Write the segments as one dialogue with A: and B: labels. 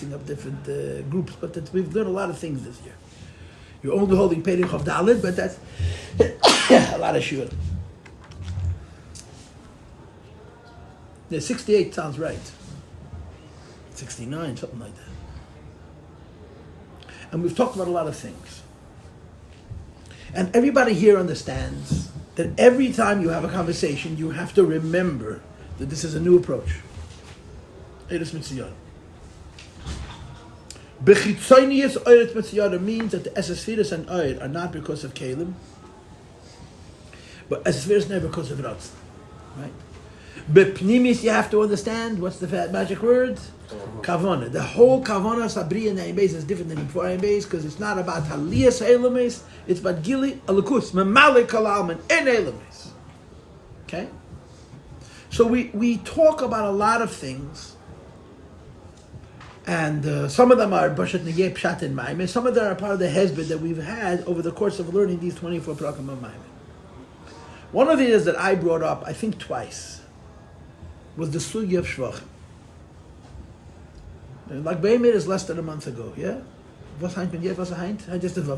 A: mixing up different groups, but we've learned a lot of things this year. You're only holding Perek Chav Daled, but that's a lot of shiur. Yeah, 68 sounds right. 69, something like that. And we've talked about a lot of things. And everybody here understands that every time you have a conversation, you have to remember that this is a new approach. Eretz Mitzvah. Bechitzonius Eretz Mitzvah means that the Esesfiras and Eir are not because of Kalim, but Esesfiras are because of Ratzon. Right? Bepnimis, you have to understand, what's the magic word? Kavana. The whole Kavana Sabriya and Ayin Beis is different than before Ayin Beis because it's not about Haliyas Eilames, it's about Gili Alakus, Memalik Kalalman, and Eilames. Okay? So we talk about a lot of things, and some of them are Bashat Negeh Pshat and Maimeh, some of them are part of the Hezbed that we've had over the course of learning these 24 Prakim of Maimeh. One of the things that I brought up, I think twice, was the Sugya of Shvachim. Like Beimir is less than a month ago, yeah? Was Heint Ben Yet, was Heint?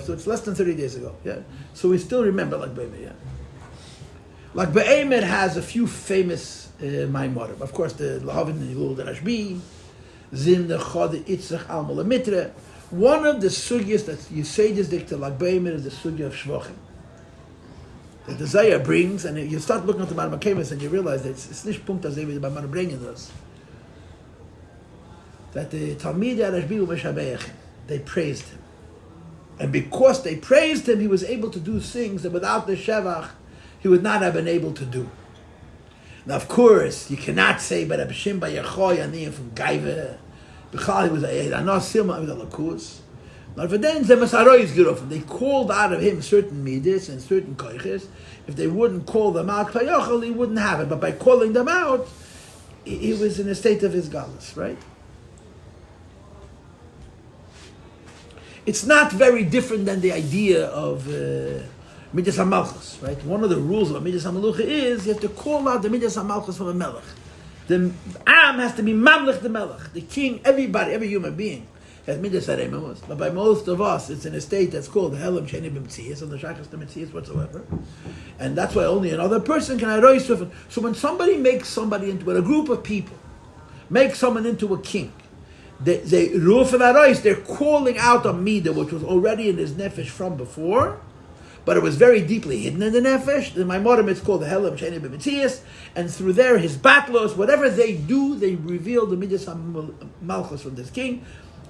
A: So it's less than 30 days ago, yeah? So we still remember like Beimir, yeah? Like Beimir has a few famous Maimorim. Of course, the Lahavin and Yulul the Rashbi, Zim the Chod Itzach Al Mitre. One of the Sugyas that you say this dicta like Beimir is the Sugya of Shvachim. That the Zayah brings, and you start looking at the Maimon Kemes and you realize that it's nicht Punkt, as the Maimon bringing us. That the Talmidei Rashbi Umeshabeich, they praised him. And because they praised him, he was able to do things that without the Shevach, he would not have been able to do. Now, of course, you cannot say, but Rabbi Shimon Bar Yochai Aniyim from Gaiva, Bechal, he was a Anos Silma, he was a Lakus. Now, for then, they called out of him certain midas and certain koiches. If they wouldn't call them out, he wouldn't have it. But by calling them out, he was in a state of his galus, right? It's not very different than the idea of midas hamalchus, right? One of the rules of midas hamalucha is you have to call out the midas hamalchus from a melech. The am has to be mamlech the melech, the king. Everybody, every human being has midas haremus, but by most of us, it's in a state that's called helam sheni b'metzias, and the shachas the metzias whatsoever, and that's why only another person can arois with it. So when somebody makes somebody into, when a group of people make someone into a king, they roof and arois, they're calling out a midah which was already in his nefesh from before, but it was very deeply hidden in the nefesh. In my modern it's called the helam sheni b'metzias, and through there his batlos, whatever they do, they reveal the midas malchus from this king.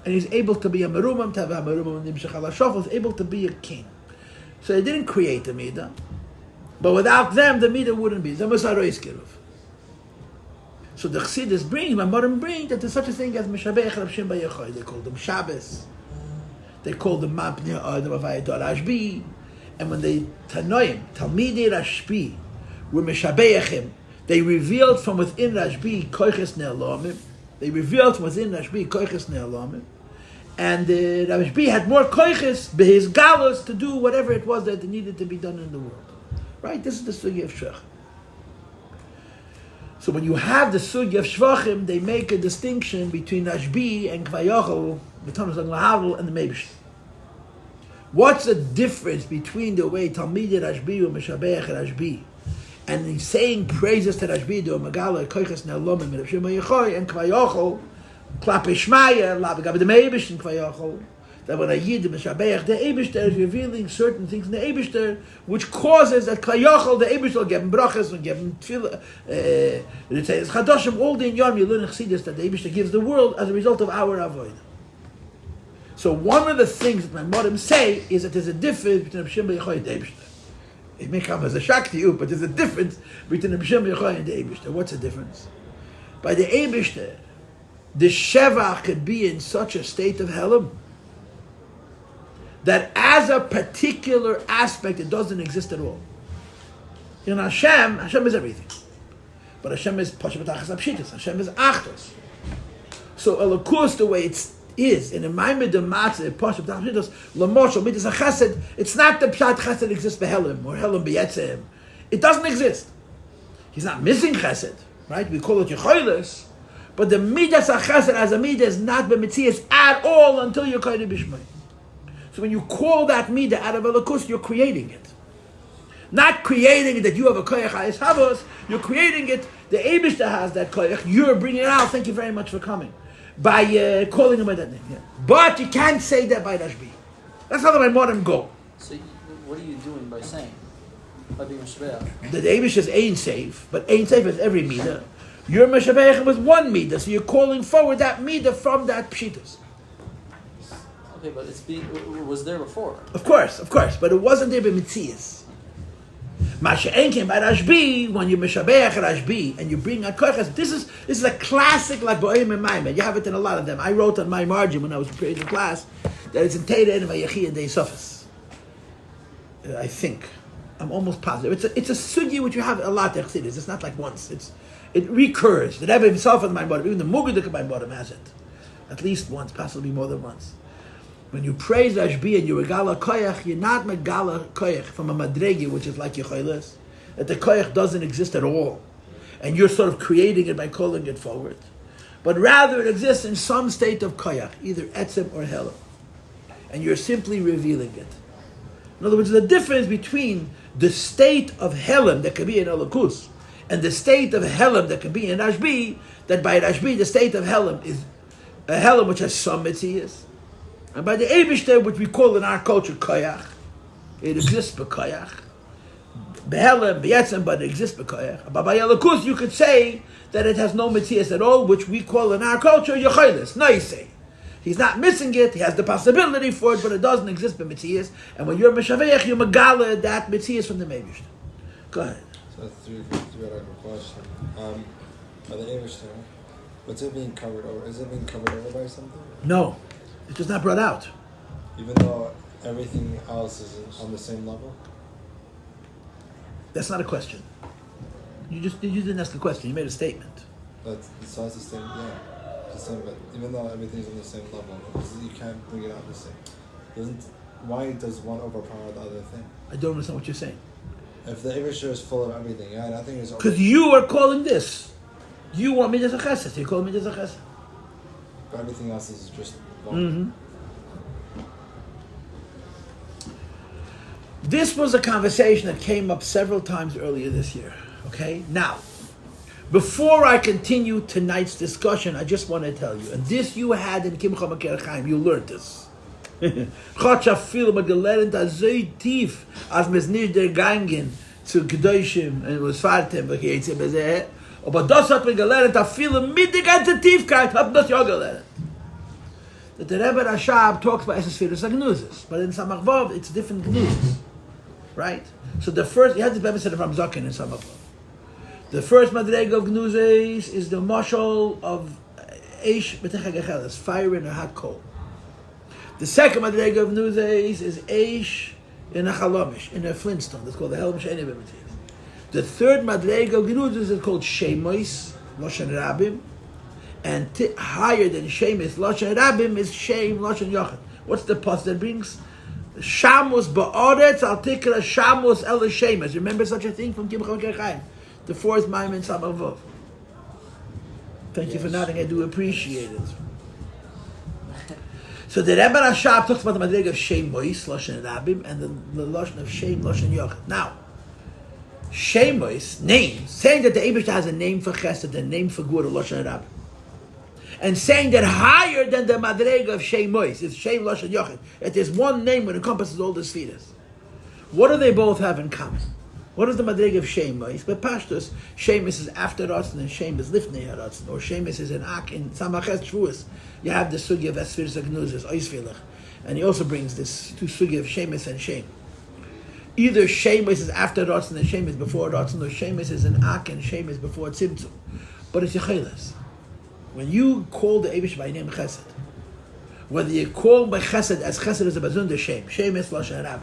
A: And he's able to be a merumam, to have a merumam, and Nimshach is able to be a king. So they didn't create the midah, but without them, the midah wouldn't be. So the Chassidus brings, my modern brings, that there's such a thing as Meshabeich Rab Shimon Bar Yochai. They call them Shabbos. They call them Mapnei Adam Avayat Rashbi. And when they Tanoim, Talmidei Rashbi, were Meshabeichem, they revealed from within Rashbi Koiches Ne'elamim. They revealed from within Rashbi Koiches Ne'elamim, and Rashbi had more Koiches his galus to do whatever it was that needed to be done in the world. Right? This is the sugya of Shvachim. So when you have the sugya of Shvachim, they make a distinction between Rashbi and Kvayachol, the Tanus and Lahavul, and the Meibish. What's the difference between the way Talmidei Rashbi or Meshabeich Rashbi? And he's saying praises to Rashbi, do Megala, Koiches Ne'elamim, and Reb Shimon Bar Yochai, and Kvayachol, Klape Shmaya, Labegab the Meibish, and Kvayachol, that when a Yid, Meshabeich, the Eibishter is revealing certain things in the Eibishter, which causes that Kvayachol, the Eibishter, will give him brachas, will give him tefillah, Ritzeis Chadoshim, all the Inyan, you learn in Chassidus, that the Eibishter gives the world as a result of our avodah. So one of the things that my Morim say is that there's a difference between Reb Shimon Bar Yochai and the Eibishter. It may come as a shock to you, but there's a difference between the B'Shem Yochai and the Eibishter. What's the difference? By the Eibishter, the Shevach could be in such a state of helam that as a particular aspect, it doesn't exist at all. In Hashem is everything. But Hashem is Pasha B'tachas Apshitis. Hashem is Achtos. So, Elokus, the way it's is in a Maimed de Matzah, Pasha B'tachas Apshitis, Lamoshel, Midas HaChesed, it's not the Pshat Chesed exists Behelim, or Helim B'yetzim. It doesn't exist. He's not missing Chesed, right? We call it Yechoilis, But the midas achesed as a midas is not b'mitzias at all until you're koine b'shmai. So when you call that midah out of Elokus, you're creating it. Not creating it that you have a koyach ha'is havos, you're creating it, the Eibishter has that koyach, you're bringing it out, thank you very much for coming. By calling him by that name. Yeah. But you can't say that by Rashbi. That's how the Maimonim go.
B: So what are you doing by saying? By being Meshbeach?
A: The Eibishter is Ein Seif, but Ein Seif is every midah. You're Meshabeach with one midah, so you're calling forward that midah from that pshitas.
B: Okay, but it was there before.
A: Of course, but it wasn't there by Mitzias. Masha'en came by Rashbi, when you Meshabeach Rashbi, and you bring a koyches, this is a classic like Bo'im and Maimon. You have it in a lot of them. I wrote on my margin when I was preparing the class, that it's in Teira and Vayechi and Dei Sofis. I think. I'm almost positive. It's a sugi which you have a lot of Chassidus. It's not like once. It recurs. The Rebbe himself in my bottom, even the Mugadik in my bottom has it. At least once, possibly more than once. When you praise Rashbi and you regala koyach, you're not megala koyach from a madregi, which is like Yechoiles, that the koyach doesn't exist at all. And you're sort of creating it by calling it forward. But rather it exists in some state of koyach, either etzem or helam. And you're simply revealing it. In other words, the difference between the state of helam that can be in Elokus and the state of helam that can be in Rashbi, that by Rashbi the state of helam is a helam which has some mitzias. And by the Eibishter, which we call in our culture koyach, it exists b'koyach. Behelam, b'yetzem, but it exists b'koyach. But by Elokus, you could say that it has no mitzias at all, which we call in our culture yechoiles, noisei. He's not missing it, he has the possibility for it, but it doesn't exist b'mitzias. And when you're meshaveich, you're megala that mitzias from the Eibishter. Go ahead.
C: So three question. By the Eibishter, what's it being covered over? Is it being covered over by something?
A: No. It's just not brought out.
C: Even though everything else is on the same level?
A: That's not a question. You didn't ask the question, you made a statement.
C: That's the same, yeah. It's the same, but even though everything's on the same level, you can't bring it out the same. Why does one overpower the other thing?
A: I don't understand what you're saying.
C: If the Eibishter is full of everything, yeah, nothing is...
A: Because you are calling this. You want me to chesed, you call me to chesed.
C: But everything else is just...
A: Mm-hmm. This was a conversation that came up several times earlier this year. Okay? Now, before I continue tonight's discussion, I just want to tell you, and this you had in Kimcha Makir Chaim, you learned this. Chotcha film mit gelernt as so tief, als mes nicht der gangen zu Gedoshim und was fartem, weil jetzt bezeh. Aber das hat mir gelernt, a viele mit der ganze Tiefkeit, hab das ja gelernt. That the Rebbe Rashab talks about Esesfiras Gnuzis, but in Samach Vav, it's different Gnuzis. Right? So the first, you have the Rebbe said from Zaken in Samach Vav. The first Madrega of Gnuzis is the Machon of Eish B'techak Echeles, fire in a hot coal. The second Madrega of Gnuzis is Eish in a Chalomish, in a flintstone. That's called the Helm She'eni B'Mitzvah. The third Madrega of Gnuzis is called Shemois, Loshen Rabim. And higher than Shemis Loshen Rabim is Shem Loshen Yochid. What's the pus that brings? Shamus Ba'aretz Al Tikra Shamus El Shemis. Remember such a thing from Kimcha Makir Chaim? The fourth Maimon in Samach Vav. Thank you for nodding, I do appreciate it. So the Rebbe Rashab talks about the Madrega of Shem Mois Loshen Rabim and the Loshen of Shem Loshen Yochid. Now, Shem Mois, name, saying that the Eibishter has a name for Chesed, a name for Gura Loshen Rabim. And saying that higher than the Madrega of Shemois is Shem Loshen Yochid. It is one name that encompasses all the Sfiras. What do they both have in common? What is the Madrega of Shemois? But Pashtus, Shemois is after Ratzon and Shem is Lifnei Ratzon. Or Shemois is in Ak, in Samachet Shvuas. You have the Sugi of Esfiras Agnuzis, Oisvilach. And he also brings this two Sugi of Shemois and Shem. Either Shemois is after Ratzon and Shem is before Ratzon, or Shemois is in Ak and Shem is before Tzimtzum. But it's Yecheles. When you call the Eibush by name Chesed, whether you call by Chesed as Chesed is a Bazunda Shem, Shem is Loshen Rabim,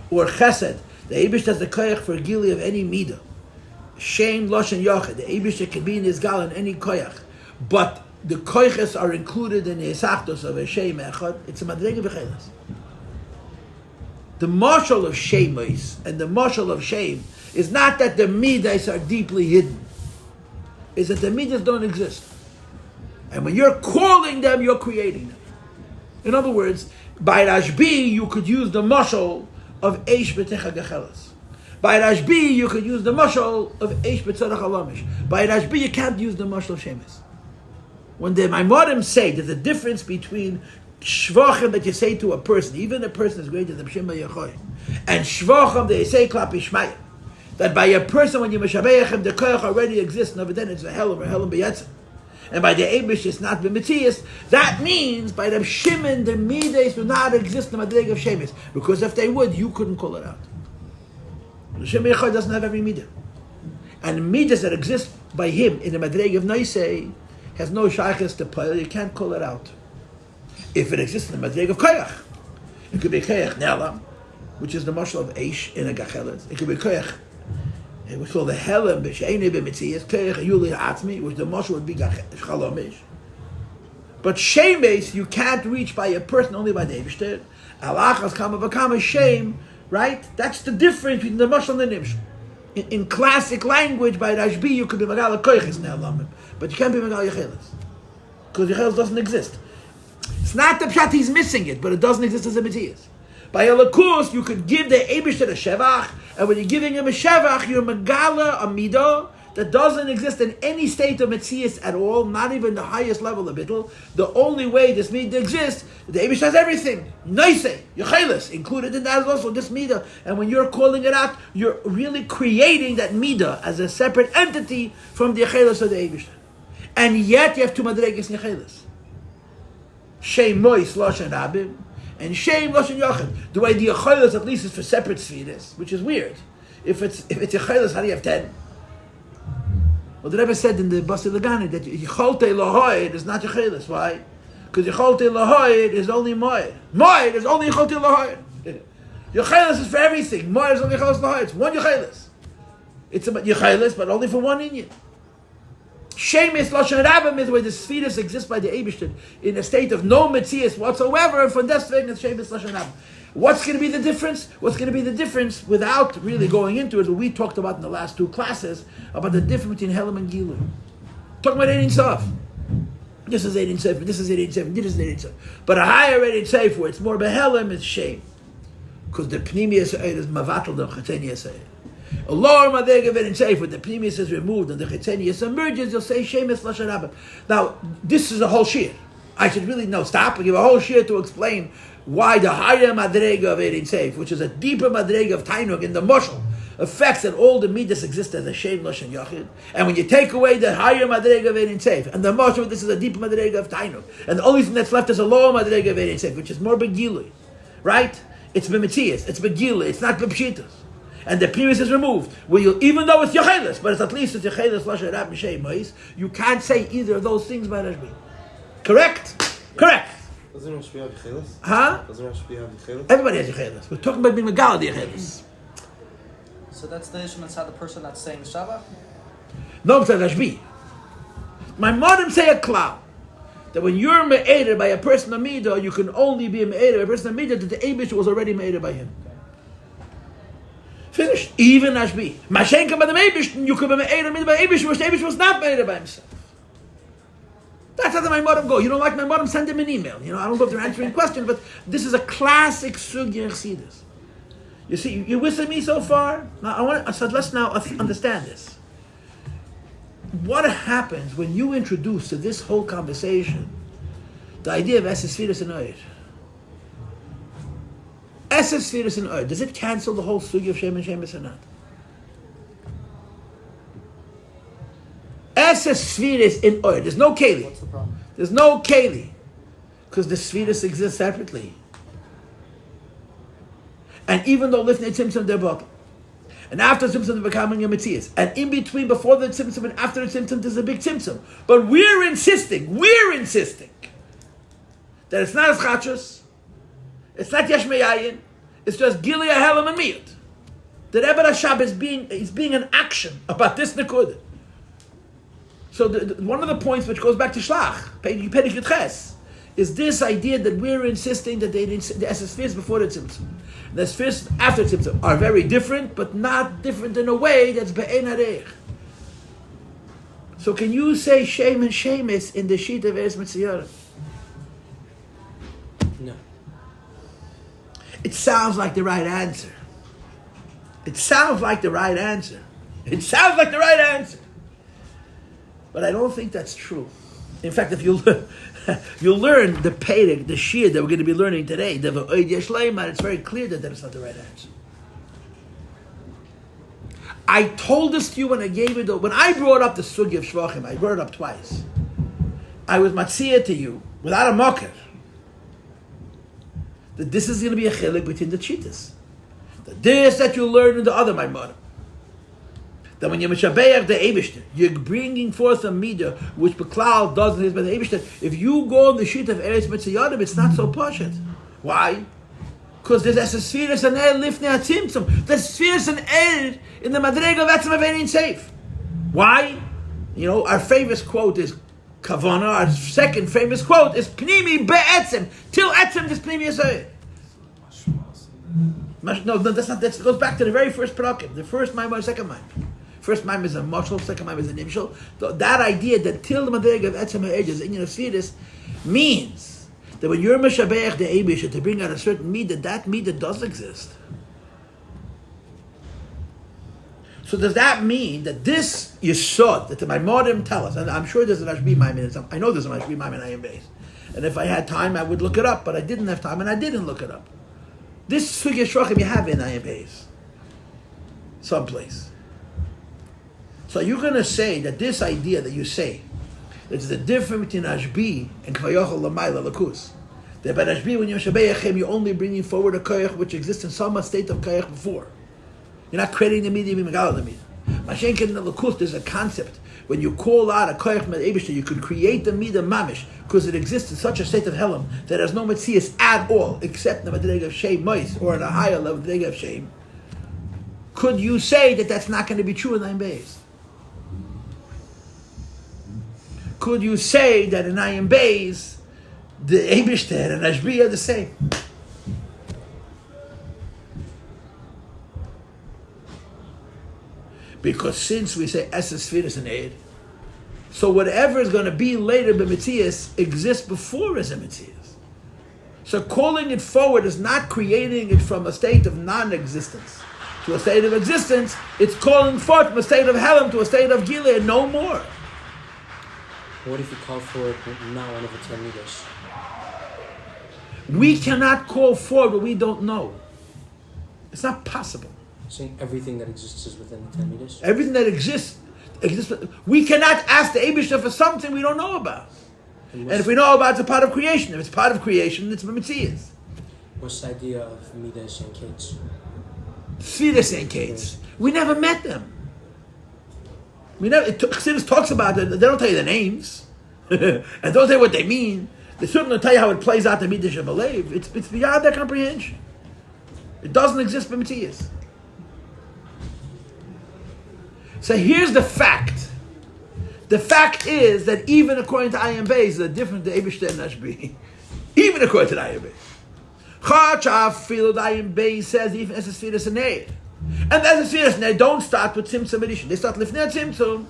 A: or Chesed, the Eibush has the koyach for Gili of any Midah, Shem Loshen Yochid, the Eibush can be in his gal in any koyach, but the koyches are included in the Esachtos of a Shem Echad, it's a Madrega B'chelas. The marshal of Shemois and the marshal of Shem is not that the Midas are deeply hidden, is that the Midas don't exist. And when you're calling them, you're creating them. In other words, by Rashbi, you could use the mashal of Eish B'techa Gecheles. By Rashbi, you could use the mashal of Eish B'tzarach Alamish. By Rashbi, you can't use the mashal of Shemes. When the Maimorim say there's a difference between shvachim that you say to a person, even a person as great as the B'Shem Yochai, and shvachim that you say klap Ishmael, that by a person when you meshabeichem, the koyach already exists, and then it's a helam or helam b'yatzim. And by the Eibush, it's not b'mitzias. That means by the Shimon, the midas would not exist in the madreg of Shemes. Because if they would, you couldn't call it out. The Shimon Yochai doesn't have every midah. And midas that exist by him in the madreg of Noisei has no shaykhs to play. You can't call it out. If it exists in the madreg of koyach, it could be koyach ne'alam, which is the mashal of Eish in a gacheles. It could be koyach. We call the Helam b'sheini b'mitzias keich yuli atzmi, which the mashal would be chalamish. But shemes you can't reach by a person, only by the Eibishter. Alachas kama v'kama shame, right? That's the difference between the mashal and the nimshal. In classic language, by Rashbi you could be magal koiches ne'alamim, but you can't be magal yecheles because yecheles doesn't exist. It's not the pshat he's missing it, but it doesn't exist as a mitzias. By Elokus, you could give the Eibishter a shevach, and when you're giving him a shevach, you're megala a midah that doesn't exist in any state of metzias at all, not even the highest level of bittul. The only way this midah exists, the Eibishter has everything. Noisei, yecheles, included in that is also this midah. And when you're calling it out, you're really creating that midah as a separate entity from the yecheles of the Eibishter. And yet you have two madreges in yecheles. Shem mois loshen rabim, and shame loshen yachid. The way the yecheles at least is for separate spheres, which is weird. If it's yecheles, how do you have 10? Well, the Rebbe said in the Basi Lagani that yicholte lahoid is not yecheles. Why? Because yicholte lahoid is only moed. Moed is only yicholte lahoid. Yecheles is for everything. Moed is only yecheles lahoid. It's one yecheles. It's a yecheles, but only for one inyan. Shemis loshen rabim is where the spheres exist by the Eibishter in a state of no metzias whatsoever, and from deswegen it's shemis loshen rabim. What's going to be the difference? What's going to be the difference, without really going into it, what we talked about in the last two classes, about the difference between Helam and Gilu. Talking about Ein Sof. This is Ein Sof, this is Ein Sof, this is Ein Sof. But a higher Ein Sof, where it's more Behelam, it's shame. Because the Pnimius is Mavatal, the Chetenius Eid. A lower madrega Ein Sof, when the Pnimius is removed and the Chetenius emerges, you'll say Shemis Lashon Rabim. Now, this is a whole shir. I should really stop and give a whole shir to explain why the higher madrega of Ein Sof, which is a deeper madrega of Tainug in the Mashal, affects that all the midas exist as a Shem Lashon Yachid. And when you take away the higher madrega of Ein Sof, and the Mashal, this is a deeper madrega of Tainug, and the only thing that's left is a lower madrega of Ein Sof, which is more begilui, right? It's b'mitzias, it's begilui, it's not b'pshitas. And the previous is removed. Even though it's yecheles, but it's at least it's yecheles Lashon Rabim Shem Mois, you can't say either of those things by Rashbi. Correct? Correct.
C: Doesn't Rashbi have yecheles?
A: Huh?
C: Doesn't Rashbi have yecheles?
A: Everybody has yecheles. We're talking about being megal the yecheles.
B: So that's the issue inside the person that's saying Shabbat?
A: No, it's Rashbi. My modern say a klal that when you're me'eder by a person of midah, you can only be me'eder by a person of midah that the Eibush was already me'eder by him. Finished. Even Rashbi. Mashenka by the Eibush, you could be me'eder by Eibush, which the Eibush was not me'eder by himself. That's how my modem go. You don't like my modem, send him an email. I don't know if they're answering questions, but this is a classic sugya chassidus. You see, you with me so far? Now let's now understand this. What happens when you introduce to this whole conversation the idea of esesfiras and oir? Esesfiras and oir, does it cancel the whole sugya of shem and shemis or not? Esesfiras in oir, there's no keli.
B: What's the problem?
A: There's no keli, because the sfiras exist separately. And even though lifnei tzimtzum they're bottle, and after tzimtzum they're becoming a metzias, and in between, before the tzimtzum and after the tzimtzum, there's a big tzimtzum. But we're insisting that it's not as chachos, it's not yesh meyayin, it's just gilui helam and miyut. The Rebbe Rashab is being an action about this nekud. So one of the points which goes back to Shlach, Perek Yud Ches, is this idea that we're insisting that the spheres before the tzimtzum, the spheres after tzimtzum are very different, but not different in a way that's be'ein hareich. So can you say shame and shemis in the sheet of Eretz Mitzrayim?
B: No.
A: It sounds like the right answer. It sounds like the right answer. It sounds like the right answer. But I don't think that's true. In fact, if you'll learn the Perek, the Shir that we're going to be learning today, the V'oid Yesh Leimar, it's very clear that that's not the right answer. I told this to you when I gave it, when I brought up the Sugi of Shvachim, I brought it up twice. I was matzia to you, without a mocker, that this is going to be a chilik between the cheetahs. That this that you learn in the other Maimon. That when you mishabeach the Eibishter, you're bringing forth a midah which Beklal doesn't is by the Eibishter. If you go on the sheet of Eretz Mitzrayim, it's not so poshut. Why? Because there's a spheres and air lifnei hatzimtzum. There's spheres and air in the madrega of etzem avein safe. Why? You know, our famous quote is Kavana. Our second famous quote is Pnimi be'etzem. Till etzem is Pnimi yisrael. No, that's not. That goes back to the very first parakim. The first mime, second mime. First mime is a mashal, second mime is a nimshal. That idea that till the madrega of etzem ha'edges in your spheres means that when you're Meshabeach the Eibishter to bring out a certain midah, that midah does exist. So does that mean that this Yesod, that the Maimonim tell us, and I'm sure there's an Ashbi Maimon, I know there's an Ashbi Maimon in Ayin Beis, and if I had time I would look it up, but I didn't have time and I didn't look it up. This Sugya Shrochim you have in Ayin Beis, someplace. So you're going to say that this idea that you say, it's the difference between Ashbi and Kvayochel Lamayla Lakus. That by Ashbi, when you're Shabeachim, you're only bringing forward a koyach which exists in some state of koyach before. You're not creating the midah, you're megala the midah. Mashenkin in the Lakus, there's a concept. When you call out a koyach med Eibishter, you could create the midah mamish, because it exists in such a state of helam that has no metzias at all, except in the madrega of shem mois, or in a higher level madrega of shem. Could you say that that's not going to be true in Ayin Beis? Could you say that in Ayin Beis, the Eibishter and Ashbi are the same? Because since we say Esses Sfiris and Eid, so whatever is going to be later b'metzias exists before as a metzias. So calling it forward is not creating it from a state of non-existence to a state of existence. It's calling forth from a state of Helam to a state of Gilead and no more.
B: What if you call for it not one of the 10 midas?
A: We cannot call forward what we don't know. It's not possible.
B: Saying everything that exists is within the 10 midas?
A: Everything that exists. We cannot ask the Eibishter for something we don't know about. And if we know about it, it's a part of creation. If it's part of creation, it's B'metzias.
B: What's the idea of midas and kids?
A: Sfiris and Kates. We never met them. Chassidus talks about it. They don't tell you the names. And don't tell you what they mean. They certainly tell you how it plays out the Midrash of Alev. It's beyond their comprehension. It doesn't exist b'metzias. So here's the fact. The fact is that even according to Ayin Beis, the difference to Eibishter and Ashbi. Even according to the Ayin Beis. Chachaf filo the Ayin Beis says even as a Sfiris and Eid. And as a Sfiris and Eid don't start with Tzimtzum Edition. They start lifnei Tzimtzum.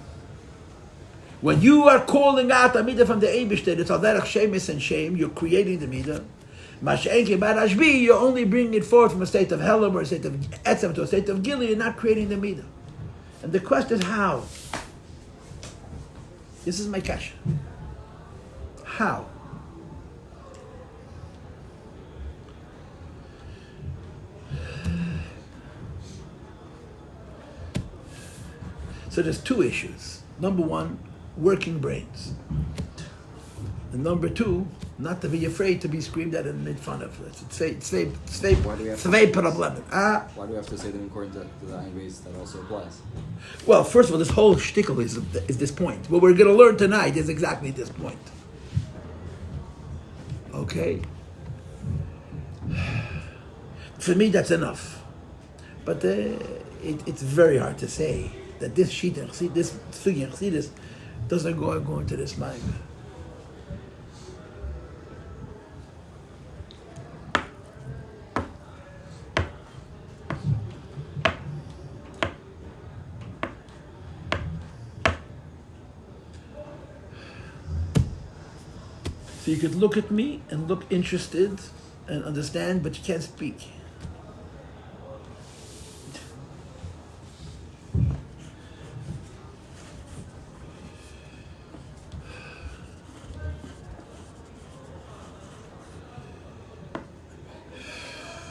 A: When you are calling out a midah from the Eibishter, it's al derech shemis and shame, you're creating the midah. Masha'enke bar Ashbi, you're only bringing it forth from a state of Helam or a state of Etzem to a state of Gilead, you're not creating the midah. And the question is how? This is my kasha. How? So there's two issues. Number one, working brains. And number two, not to be afraid to be screamed at and made fun of. It's very problem.
D: Why do we have to say that according to the Ayin Beis that also applies?
A: Well, first of all, this whole shtickle is this point. What we're going to learn tonight is exactly this point. Okay? For me, that's enough. But it's very hard to say that this sheet, this Chassidus, doesn't go into this mind. So you could look at me and look interested and understand, but you can't speak.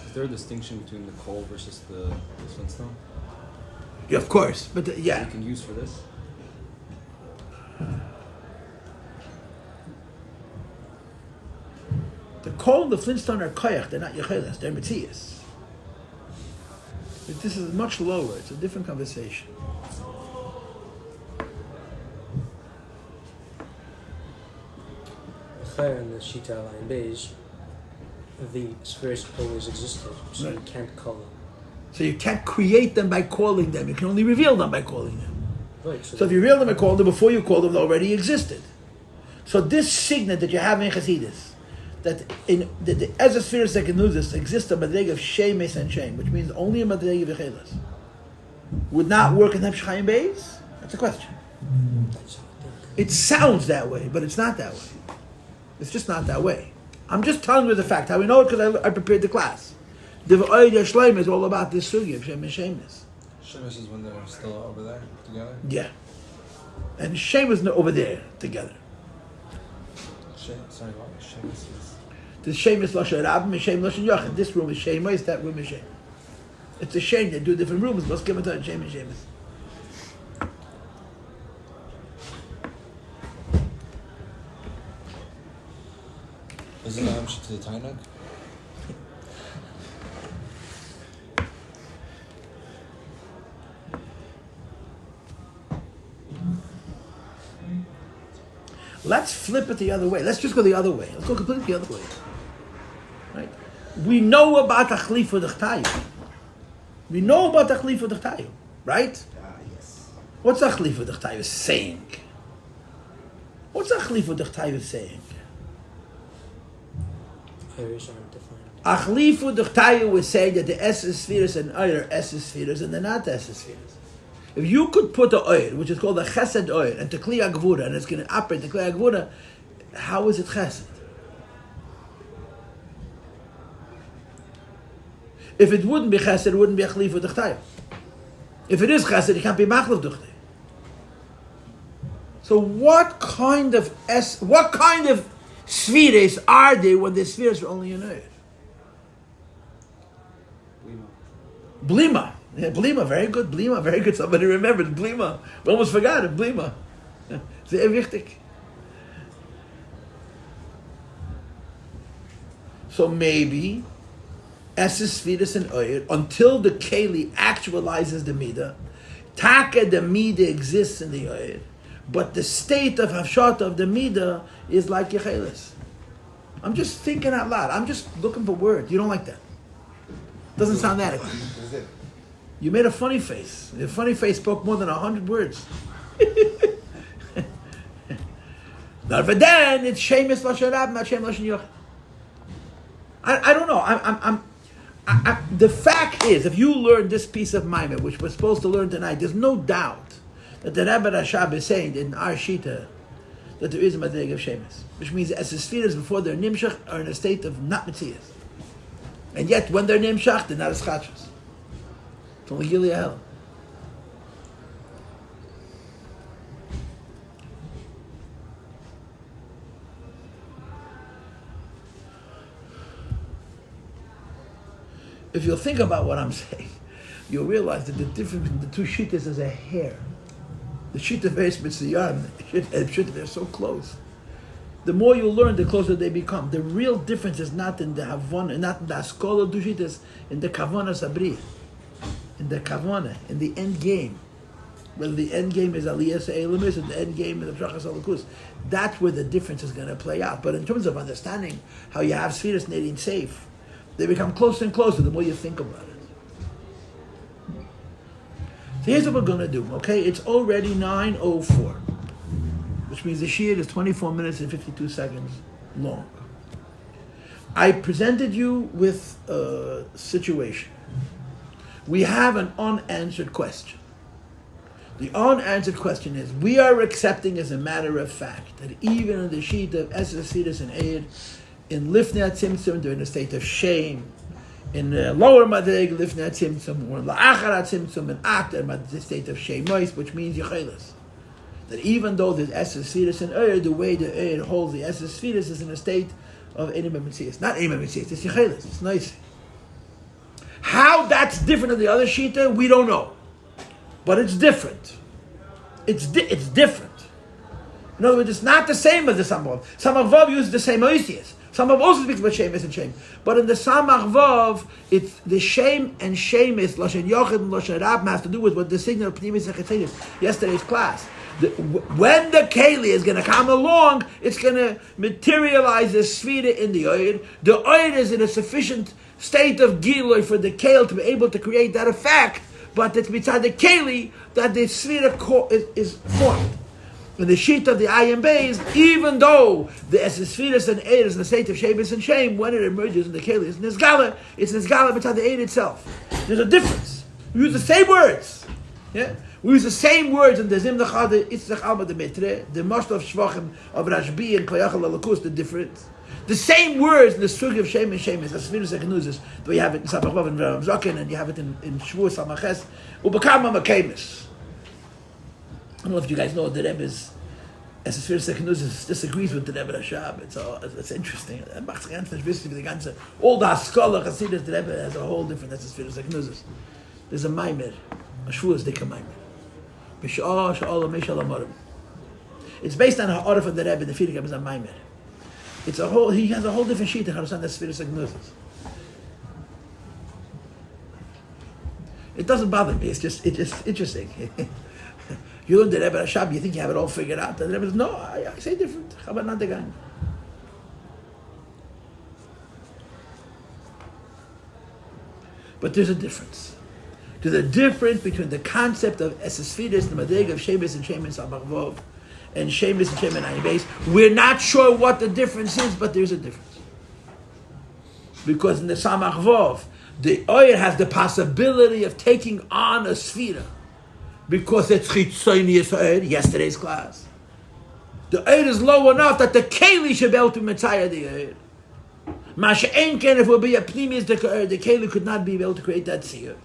D: Is there a distinction between the coal versus the flintstone?
A: Yeah, of course, but
D: That
A: yeah.
D: you can use for this?
A: The coal and the flintstone are koyach, they're not yechelas, they're metzias. But this is much lower, it's a different conversation.
B: In the Shita line beige, the spheres always existed, so you
A: Right.
B: can't call them.
A: So you can't create them by calling them, you can only reveal them by calling them.
B: Right,
A: So if you reveal them by calling them, before you call them, they already existed. So this signet that you have in Chassidus, that in the Ezra spheres that can do this exist a madreg of shemes and shem, which means only a madreg of yechelas, would not work in Hemsh Chaim Beis? That's a question.
B: That's how I think.
A: It sounds that way, but it's not that way. It's just not that way. I'm just telling you the fact. How we know it because I prepared the class. The V'oid Yashleim is all about this sugi of Shem and Shemus.
C: Shemesh is when they're still over there together.
A: Yeah. And Shem is over there together.
C: Sorry, what? Shemesh is.
A: The Shemus Lashon Rabim and Shem Lashon Yachid. This room is Shemus, that room is Shem. It's a shame they do different rooms. Let's give it to Shem and Shemus.
C: Isn't that Amsh to the Tainug?
A: Let's flip it the other way. Let's just go the other way. Let's go completely the other way. Right? We know about Achlifu D'Chtayu. We know about Achlifu D'Chtayu, right?
C: Yes.
A: What's Achlifu D'Chtayu saying? What's Achlifu D'Chtayu saying?
B: Irish aren't defined.
A: Achlifu D'Chtayu is saying that the Esses spheres and Oyer are Esses spheres and they're not Esses spheres. If you could put the Oyer, which is called the Chesed Oyer, and to Kli Agvura, and it's going to operate the Kli Agvura, how is it Chesed? If it wouldn't be Chesed, it wouldn't be Achlifu D'Chtayu. If it is Chesed, it can't be Machlef D'Chtayu. So what kind of spheres are there when the spheres are only in Oyer? Blima. Yeah, Blima, very good. Blima, very good. Somebody remembered Blima. We almost forgot it. Blima. Sehr wichtig. So maybe Esses Spheres and Oyer, until the Keli actualizes the Midah, Taka the Midah exists in the Oyer, but the state of Hafshat of the Midah is like Yechelis. I'm just thinking out loud. I'm just looking for words. You don't like that? Doesn't sound adequate.
C: Is it?
A: You made a funny face. The funny face spoke more than 100 words. But then it's Shemus Lashon Rab, not Shem Lashon Yoch. I don't know. The fact is, if you learn this piece of Maimon, which we're supposed to learn tonight, there's no doubt that the Rebbe Rashab is saying in our Shita that there is a Madrig of Shemus, which means as the spheres before they're Nimshach are in a state of not Metzias. And yet, when they're Nimshach, they're not as Chachas. It's only Gili Ahel. If you'll think about what I'm saying, you'll realize that the difference between the two shittas is a hair. The shitta Beis Mitzvah and the shitta, they're so close. The more you learn, the closer they become. The real difference is not in the Havana, not in the Askola du shittas, in the Kavana Sabri, in the Kavana, in the end game. Whether the end game is Aliyah Se'elamis and the end game is Abshachas Alakus. That's where the difference is going to play out. But in terms of understanding how you have Sfiras Nedin safe, they become closer and closer the more you think about it. So here's what we're going to do, okay? It's already 9:04, which means the shiur is 24 minutes and 52 seconds long. I presented you with a situation. We have an unanswered question. The unanswered question is, we are accepting as a matter of fact that even in the sheet of Chassidus and Eid, in Lifnei Tzimtzum, they're in a state of shame. In the lower Madreg, Lifnei Tzimtzum, or La'achar Tzimtzum, and Akta, the state of Shemois, which means Yechelis. That even though there's Chassidus and Eid, the way the Eid holds the Chassidus is in a state of Edim B'Metzias. Not Edim B'Metzias, it's Yechelis, it's nice. How that's different than the other Shita, we don't know. But it's different. It's different. In other words, it's not the same as the Samach Vav. Samach Vav uses the same oisias. Samach also speaks about shemis and shame. But in the Samach Vav, it's the shame and shemis, Lashon Yochid and Lashon Rab, has to do with what the signal of Pnimis and Chassidus, yesterday's class. When the Keli is going to come along, it's going to materialize the Sfira in the Oid. The Oid is in a sufficient state of Giloy for the Kale to be able to create that effect, but it's beside the Keli that the Sfira is formed. In the sheet of the Ayin Beis, even though the Esesphiris and Eid is in the state of Shemis and Shame, when it emerges in the Keli, it's Nizgala beside the Eid itself. There's a difference. We use the same words. Yeah? We use the same words in the Zim Nechad, Itzrach Alma de Metre, the Mashal of Shvachim of Rashbi and Koyachal Alakus, the difference. The same words in the Sugi of Shem and Shemis, Esesphiris and Kenuzis, that you have it in Samach Vav and Ram Zaken, and you have it in Shvur Samaches, Ubakama Makemis. I don't know if you guys know the Rebbe's Esesphiris and Kenuzis disagrees with the Rebbe Rashab. It's interesting. All the Haskalah Chassidus, the Rebbe has a whole different Esesphiris and Kenuzis. There's a Maimer, a Shvuas Dika Maimer. It's based on Ha'arif of the Rebbe, the Fidik is a Maimer. He has a whole different sheet of how to understand Esesphiris and Kenuzis. It doesn't bother me, it's just interesting. You learn the Rebbe Rashab, you think you have it all figured out. The Rebbe says, no, I say different. How about not the guy? But there's a difference. There's a difference between the concept of Esesphiris, the Madrig of Shemis and Shemis Samach Vav, and Shemis and Shemin Ayin Beis. We're not sure what the difference is, but there's a difference. Because in the Samach Vav, the oil has the possibility of taking on a Sphira. Because it's Chitzonius Oid, yesterday's class. The Oid is low enough that the Keli should be able to Mitzayah the Oid. Masha Enken, if it would be a Pnimius, the Keli could not be able to create that Tziyah.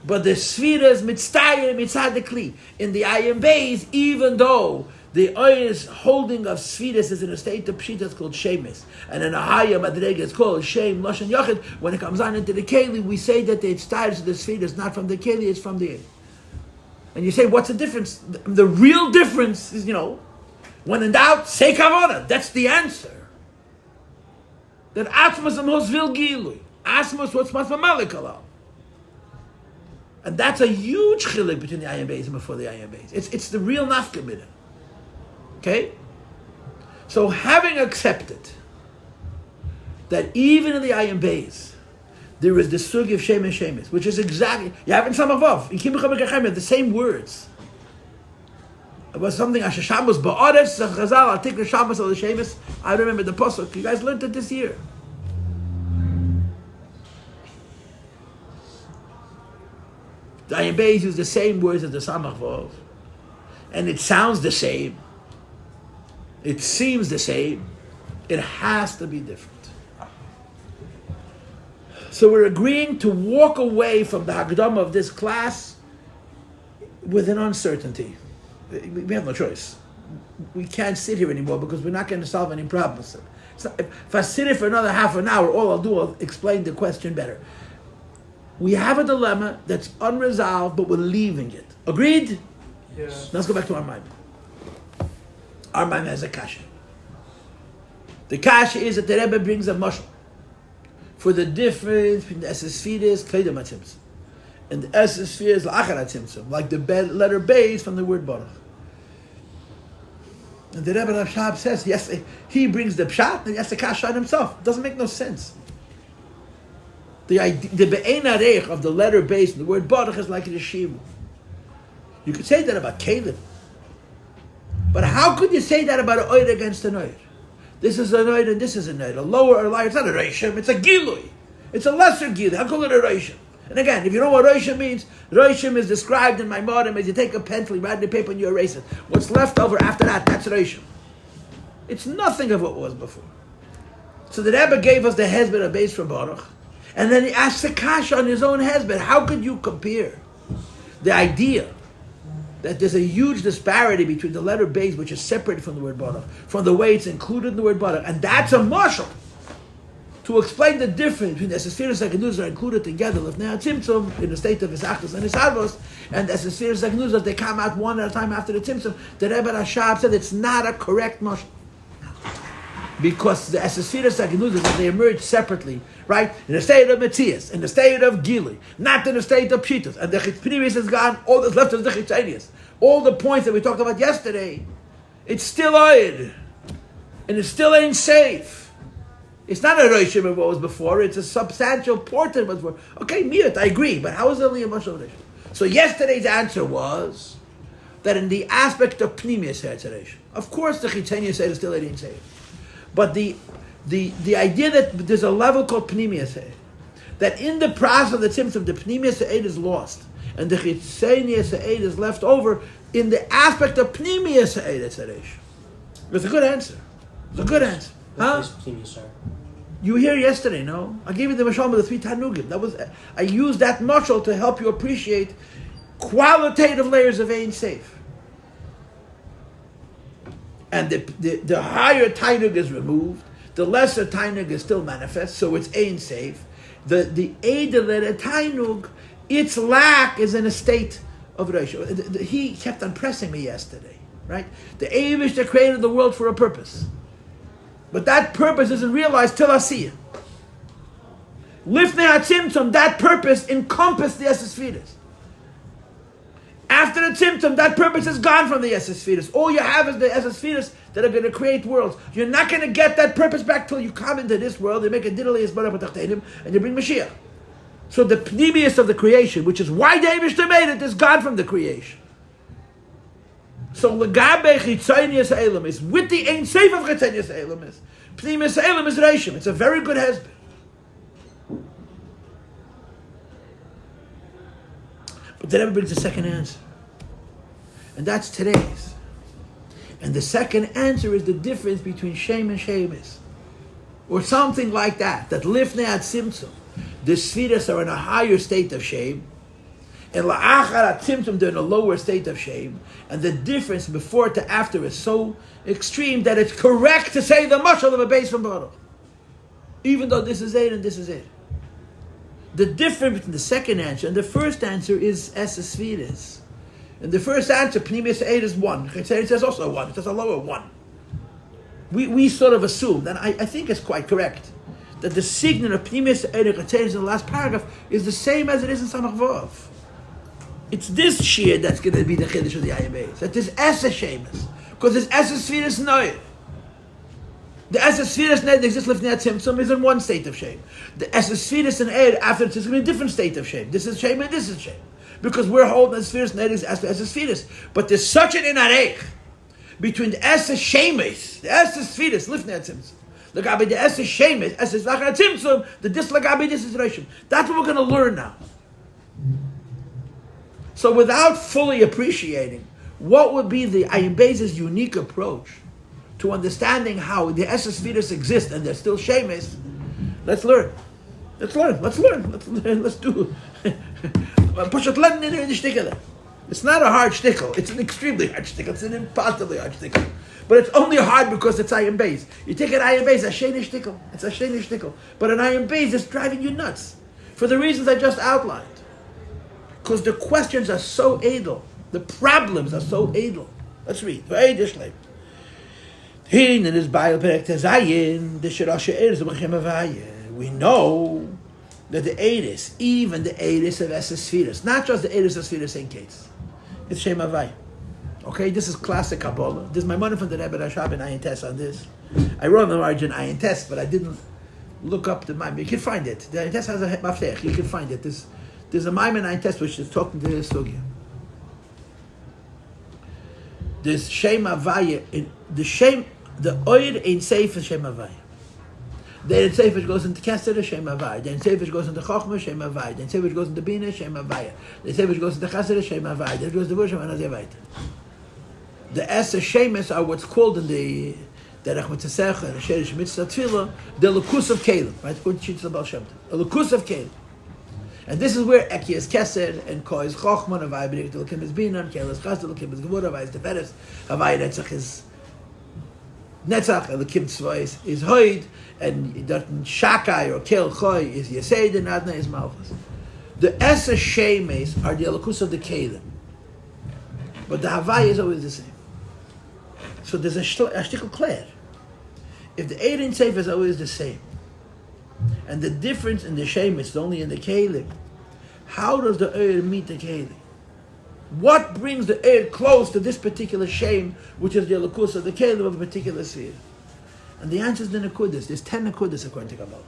A: But the Sphira is Mitzayah the Kli. In the Ayin Beis, even though the Oid's holding of Sfiras is in a state of Pshita, it's called Shemis. And in a higher Madrega, it's called Shem, Lashon Yochid. When it comes on into the Keli, we say that it starts the Sfiras not from the Keli, it's from the Oid. And you say, what's the difference? The real difference is, when in doubt, say Kavanah. That's the answer. That Atzmas Amos Vil Gilui. Atzmas what's Malik Allah. And that's a huge chilik between the Ayin Beis and before the Ayin Beis. It's the real nafka b'dah. Okay? So having accepted that even in the Ayin Beis, there is the sugi of Shem and Shemis, which is exactly, you have in Samach Vav, the same words. It was something, Asher Shabbos Ba'aretz, Chazal, I'll take the Shabbos of the Shemis. I remember the Pasuk. You guys learned it this year. The Ayin Beis use the same words as the Samach Vav. And it sounds the same. It seems the same. It has to be different. So we're agreeing to walk away from the Hagdama of this class with an uncertainty. We have no choice. We can't sit here anymore because we're not going to solve any problems. If I sit here for another half an hour, all I'll do is explain the question better. We have a dilemma that's unresolved, but we're leaving it. Agreed?
B: Yes.
A: Now let's go back to our mind. Our mind has a kasha. The kasha is that the Rebbe brings a mashal for the difference between the Esesphiris, Kedem HaTzimtzum, and the Esesphiris, L'achar HaTzimtzum, like the letter Beis from the word Baruch. And the Rebbe Rashab says, yes, he brings the pshat, and he has to kasha on himself. It doesn't make no sense. The Be'ein Areich of the letter Beis and the word Baruch is like a Yeshiva. You could say that about Caleb. But how could you say that about an Oid against an Oid? This is an Oid and this is an Oid. A lower or a lighter. It's not a Reishim, it's a Gilui. It's a lesser Gilui. How call it a Reishim? And again, if you know what Roshim means, Roshim is described in my modem as you take a pencil, you write the paper and you erase it. What's left over after that, that's Roshim. It's nothing of what was before. So the Rebbe gave us the husband of Beis Rivka, and then he asked the kasha on his own husband. How could you compare the idea that there's a huge disparity between the letter Beis, which is separated from the word Baruch, from the way it's included in the word Baruch, and that's a Machon, to explain the difference between the Esesiris Hagenuzah are included together, Lifnei Tzimtzum, in the state of Isachtus and Isarvos, and the Esesiris Hagenuzah, they come out one at a time after the Tzimtzum. The Rebbe Rashab said it's not a correct Machon. Because the Esesiris Hagenuzah, they emerge separately, right? In the state of Metzias, in the state of Gili, not in the state of Pshitus. And the Chitzpinius is gone, all that's left is the Chitzanius. All the points that we talked about yesterday, it's still oid. And it still ain't safe. It's not a Roshim of what was before, it's a substantial portion of what was before. Okay, Miyat, I agree, but how is it only a Mashal Roshim? So yesterday's answer was that in the aspect of Pnimius Hetzereshim, of course the Chitzanius said still ain't safe. But the idea that there's a level called Pnimius Heid, that in the process of the Tzimtzum, the Pnimius Heid is lost, and the Chitzanius Heid is left over in the aspect of Pnimius Heid Etzeresh. It's a good answer. It's a good answer. Huh? You were here yesterday, no? I gave you the Machon with the 3 Tanugim. I used that mashal to help you appreciate qualitative layers of Ein Seif. And the higher Tainug is removed, the lesser Tainug is still manifest, so it's Ein Seif. The Eidelet Tainug, its lack is in a state of Rosh. He kept on pressing me yesterday, right? The Eivish created the world for a purpose. But that purpose isn't realized till Asiyah. Lifnei HaTzimtzum, that purpose encompassed the Esesfidas. After the Tzimtzum, that purpose is gone from the Esesfidas. All you have is the Esesfidas that are going to create worlds. You're not going to get that purpose back till you come into this world, you make a diddly and you bring Mashiach. So the pnimius of the creation, which is why David made it, is gone from the creation. So legabe chitzonius elam is with the Ein Seif of chitzonius elam is pnimius elam is reishim. It's a very good husband. But that never brings a second answer, and that's today's. And the second answer is the difference between Shem and Shemis, or something like that. That lifnei HaTzimtzum, the Sfiras are in a higher state of Shem, and la'achar HaTzimtzum they're in a lower state of Shem, and the difference before to after is so extreme that it's correct to say the mashal of a Beis from Baruch, even though this is it and this is it. The difference between the second answer and the first answer is Esses Sfiras. And the first answer, Pnimius Eid, is 1. It says also 1. It says a lower 1. We sort of assume, and I think it's quite correct, that the signet of Pnimius Eid in the last paragraph is the same as it is in Samach Vav. It's this shear that's going to be the Chiddush of the Ayabes. That there's Esses Shemus. Because there's Esses Sfiras Noir. The Esses Sfiras that exists lifnei HaTzimtzum is in one state of shame. The Esses Sfiras and Eid after it's going to be a different state of shame. This is shame and this is shame. Because we're holding the Sfiras and Eid as Esses Sfiras. But there's such an inarech between the Esses Shemes, the Esses Sfiras, lifnei HaTzimtzum, Lagabi the Esses Shemes, Esses Lachar HaTzimtzum, the dis Lagabi this is Reishim. That's what we're going to learn now. So without fully appreciating what would be the Ayin Bez's unique approach to understanding how the Esses Sfiras exist and they're still Shemes, let's learn. Let's do push it in the shtickle. It's not a hard shtickle. It's an extremely hard shtickle. It's an impossibly hard shtickle. But it's only hard because it's Ayin Bez. You take an Ayin Bez, a sheni shtickle. It's a sheni shtickle. But an Ayin Bez is driving you nuts for the reasons I just outlined. Because the questions are so edel. The problems are so edel. Let's read. We know that the Eidis, even the Eidis of Esses Sfiras, not just the Eidis of Sfiras in case, it's Shem Havai. Okay, this is classic Kabbalah. This is my money from the Rebbe Rashab and Ayin Test on this. I wrote on the margin Ayin Test, but I didn't look up the Maimon. You can find it. The Ayin Test has a mafsech. You can find it. There's a Maimon Ayin Test which is talking to this sugya. There's Shem Havai, the Oid Ein Seif is Shem Havai. The Ein Sefer goes into Kesed, Shem Havaya. The Ein Sefer goes into Chochmah, Shem Havaya. The Ein Sefer goes into Bina, Shem Havaya. The Ein Sefer goes into Chesed, Shem Havaya. The Ein goes to Worship, and Aziyavayit. The Esa Shemes are what's called in the Derech Mitzvah, the Sherish Mitzvah Tefillah, the Lukus of Kalim, right? According to Shitz Baal Shem Tov. The Lukus of Kalim. And this is where Eki is Kesed, and Ko is Chochmah, Havaya B'dik L'Kim is Bina, and Kel is Chesed, L'Kim is Gevurah, Havaya is Teferes, Havaya Netzach is Netzach, and L'Kim Tzvah is Hoid, and Shakai or Kel Choy is Yesed, and Adna is Malchus. The Esa Shemes are the Lukus of the Kalim. But the Havaya is always the same. So there's a shtickle clear. If the Ein Sefer is always the same, and the difference in the Shem is only in the Kelim, how does the Eir meet the Kelim? What brings the Eir close to this particular Shem, which is the Elokus of the Kelim of a particular Seir? And the answer is the Nekudis. There's 10 Nekudis according to Kabbalah.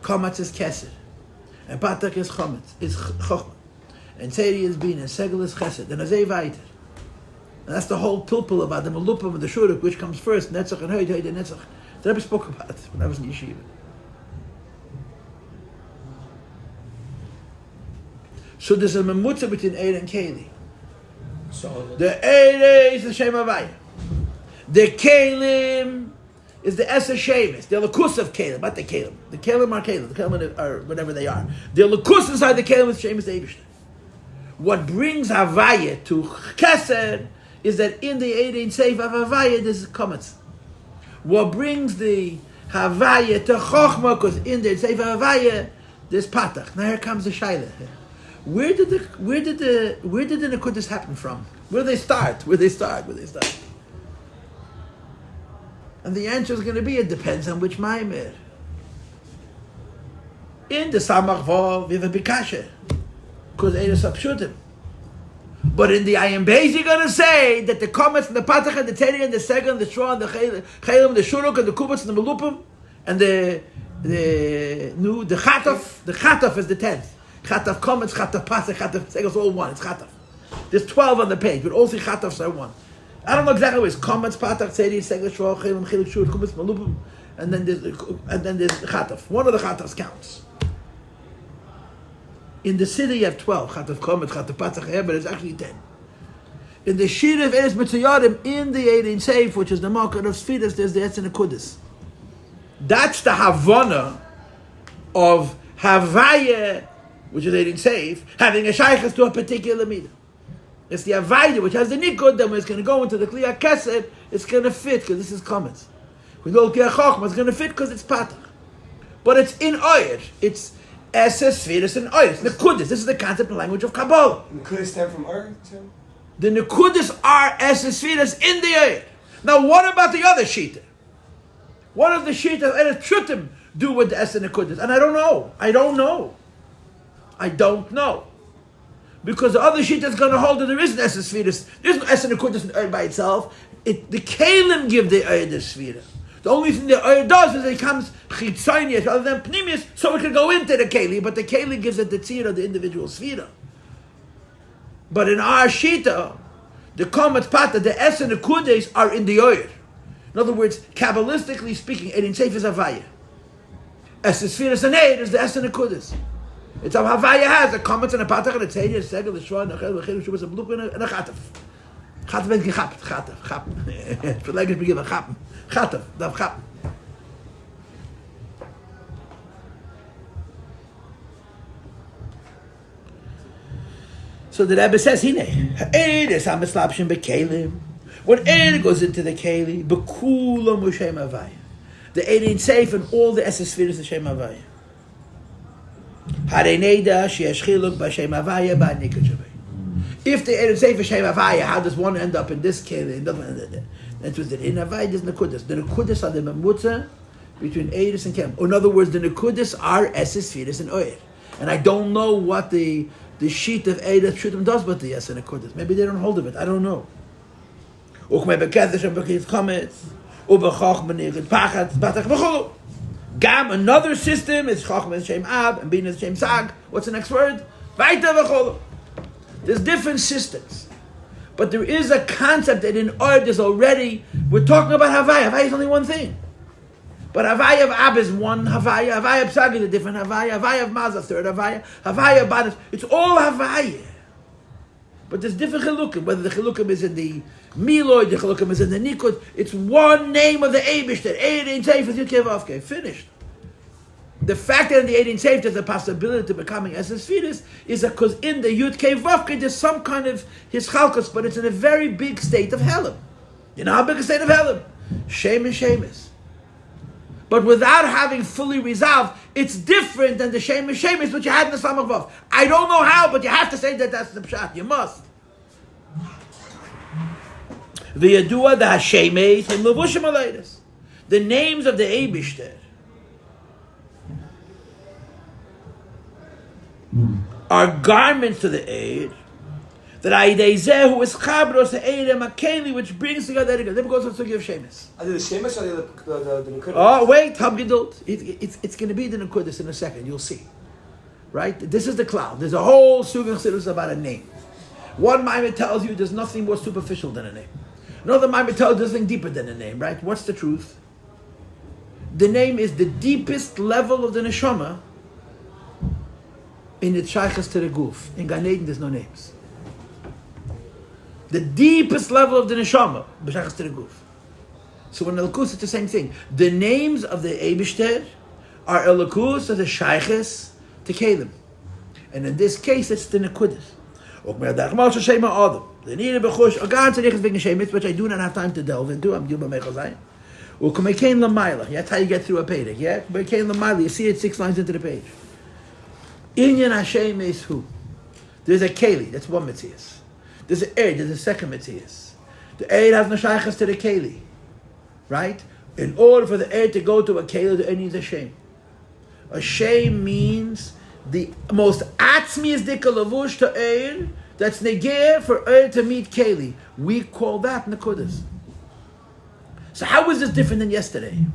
A: Komatz is Kesed, and Patak is Chochmah, and Tzeri is Bina, and Segel is Chesed, and Azei Vayter. And that's the whole pilpul about the Malupim and the Shuruk, which comes first, Netzach and Hoyd, and Netzach. The Rebbe spoke about it when I was in Yeshiva. So there's a memutza between Eir and Keli.
B: So
A: The Eir is the Shem Havaya. The Kelim is the Esa Shemes, the Lakus of Kelim, not the Kelim. The Kelim are Kelim, the Kelim are whatever they are. The Lakus inside the Kelim is Shemes the Eibishter. What brings Havaya to Kesed is that in the Ein Sefer of Havaya, this is Kometz. What brings the Havaya to Chochmah, because in the Sefer Havaya, there's Patach. Now here comes the Shaila. Where did the Nekudis happen from? Where do they start? And the answer is going to be, it depends on which Maimer. In the Samach Vav, we have a Bikasha, because it is Abshutim. But in the Ayin Beis, you're going to say that the Kometz and the Patach and the Teri and the Segel and the Shua and the Chelim, the Shuruk and the Kubitz and the Melupim and the Chataf is the 10th. Chataf Kometz, Chataf Patach, Chataf Segel is all one. It's Chataf. There's 12 on the page, but all 3 Chatafs are one. I don't know exactly what it's Kometz, Patach, Teri, Segel, Shua, Chelim, Shuruk, Kubitz, Melupim, and then there's Chataf. One of the Chatafs counts. In the city you have 12, Chataf Kometz, Chataf Patach, but it's actually 10. In the Shir of Eretz Mitzayadim, in the Ein Seif, which is the market of Sfidus, there's the Etzin Kudus. That's the Havana of Havaya, which is Ein Seif, having a Shaykhas to a particular midah. It's the Havaya, which has the Nikud, then when it's going to go into the Kliya Kesed, it's going to fit, because this is Kometz. When you go to Kliya Chochmah, it's going to fit, because it's Patach. But it's in Oyer. It's Eses, Sfidus, and Oyer. It's Nekudis. This is the concept and language of Kabbalah.
E: Nekudis stem from Oyer too?
A: The Nekudis are Eses, Sfidus in the Oyer. Now, what about the other Shita? What does the Shita and the Trutim do with the Eses Nekudis? And I don't know. Because the other Shita is going to hold that there isn't Eses, Sfidus. There's no Eses Nekudis in the Oyer by itself. The Kalim give the Oyer the Sfidus. The only thing the Oyer does is it comes chitzonius rather than pnimius, so it can go into the keli, but the keli gives it the tzir of the individual sfira. But in our shita, the komet pata, the es and the kudes are in the Oyer. In other words, kabbalistically speaking, Ein Seif is havaya. Es is sfiras and eid is the es and the kudes. It's how havaya has a komet and a patach and a tzedi, a segel, a shua, and a chel, a chel, a bluk, and a chataf. Chataf ben gechapt, chataf. For language we give a chap. Chataf, dav chap. So the Rebbe says, Hine, Eid is hamislapshin bekelim. When Eid goes into the keli, bekulam u'shem havaya. The Eid ain't safe and all the Eses Sfiras of Shem Havaya. Harei neida sheyesh chiluk b'shem havaya ba'nikut shavei. If the Eid ain't safe for Shem Havaya, how does one end up in this keli? And that was the in Havaya, there's Nekudis. The Nekudis are the memutza between Eidus and Kem. In other words, the Nekudis are Eses Sfiras and Oyer. And I don't know what the sheet of Eidus Shutim does with the Es and Nekudis. Maybe they don't hold of it. I don't know. Gam, another system is Chachma Shem Ab and Bina Shem Sag. What's the next word? There's different systems. But there is a concept that in Ord is already, we're talking about Havaya. Havaya is only one thing. But Havaya of Ab is one Havaya. Havaya of Psag is a different Havaya. Havaya of Maz a third Havaya. Havaya of Badas. It's all Havaya. But there's different chilukim. Whether the chilukim is in the Miloid, the chilukim is in the Nikud. It's one name of the Eibush that Eid Ein Seif is Yud Kei Vav Kei. Finished. The fact that in the Eid Ein Seif there's a possibility to becoming Esesfiris is because in the Yud Kei Vav Kei there's some kind of his chalkus, but it's in a very big state of Helam. You know how big a state of Helam? Shem and Shemus. But without having fully resolved, it's different than the Shem and Shemus which you had in the Samach Vav. I don't know how, but you have to say that that's the Pshat. You must. The Yadua, the Hashemes, and Levushim Aleidas. The names of the Eibishter are garments to the Eid that Aidezeh who is Chabros the Eid and Makeli, which brings together. Then goes on to give Shemus.
E: Are they the Shemesh or the Nekudas?
A: Oh wait, Hamgedult. It's going to be the Nekudas in a second. You'll see, right? This is the cloud. There's a whole Sugan Chassidus about a name. One Maimon tells you there's nothing more superficial than a name. Another Maimon tells you there's nothing deeper than a name. Right? What's the truth? The name is the deepest level of the neshama. In its shaykhs to the goof. In Gan Eden, there's no names. The deepest level of the neshama, b'shaykhs to the goof. So in Elokus, it's the same thing. The names of the Eibishter are Elokus of the shaykhs to Kalim. And in this case, it's the Nekudas. The Nira B'chush, a ganze Nichas wegen Shemitz, which I do not have time to delve into. I'm doing my Mechazayim. U'kumekein l'mayla. That's how you get through a page. Yeah? Kumekein l'mayla. You see it 6 lines into the page. Inyan Hashem is who? There's a Keli, that's one Metzias. There's an Eid, there's a second Metzias. The Eid has no shaykhs to the Keli. Right? In order for the Eid to go to a Keli, the Eid needs a Shem. A Shem means the most atzmius dika lavush to Eid, that's negeh for Eid to meet Keli. We call that Nekudas. So how is this different than yesterday?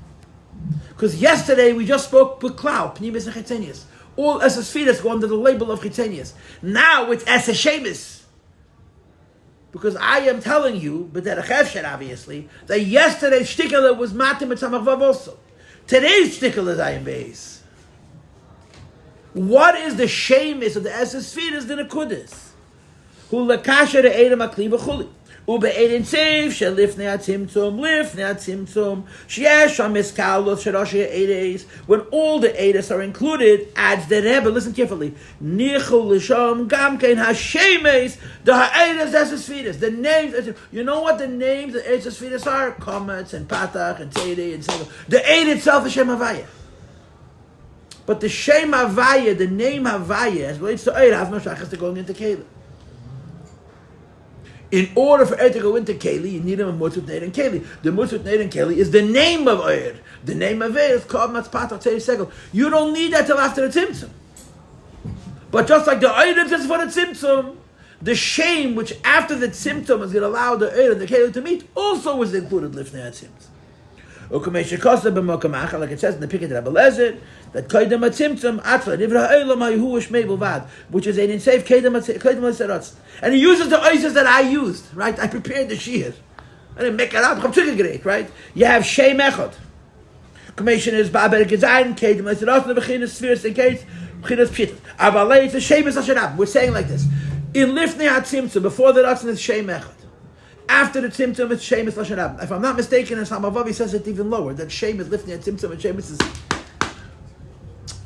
A: Because yesterday we just spoke with Klau, Pnimis and Chitzenius. All Esesfiras go under the label of Chitzenius. Now it's Eseshemis. Because I am telling you, but that a obviously, that yesterday's shtikala was Matim and Samachvav also. Today's shtikala is Ayin Beis. What is the Shemis of the Esesfiras, the Nekudas? Hu lekasher the Eidam Akli v'chuli. Ube Eidin Seif, shelifnei atzimtzum, sheyesh hamiskalos sheroshi Eides. When all the Eides are included, adds the Rebbe, listen carefully, nichul l'sham gamkein hashemes, the ha'eides esesfidas, the names, you know what the names of the esesfidas are? Komets and Patach and Tzedei and Segel. The Eid itself is Shem Havaya. But the Shem Havaya, the name Havaya, as relates to Eid, has no shachas to going into Keilah. In order for Eid to go into Keli, you need a Mutzut Neid and Keli. The Mutzut Neid and Keli is the name of Eid. The name of Eid is called Matzpatach Tzei Segel. You don't need that till after the Tzimtzum. But just like the Eid is for the Tzimtzum, the shame which after the Tzimtzum is going to allow the Eid and the Keli to meet also was included Lifnei HaTzimtzum. Like it says in the Pikket Rabbi Lezer, that Kaidam HaTzimtzum Atla Nivra Ha'elam Ha'yuhu Shmei B'vad, which is an insane Kaidam HaTzimtzum. And he uses the oises that I used, right? I prepared the Shir. I didn't make it up. Great, right? You have Shem Echad. Commission is Ba'ber Gezayin, Kaidam HaTzimtzum, Bechinas Spheres, and Kaidam Bechinas Pshitas. Abalei, it's a Shem Echad. We're saying like this. In Lifnei HaTzimtzum, before the Ratzon is Shem Echad. After the Tzimtzum, it's Shemus Lashon Rabban. If I'm not mistaken, as Hamavavi says it even lower, that Shemus Lifnei Tzimtzum and Shemus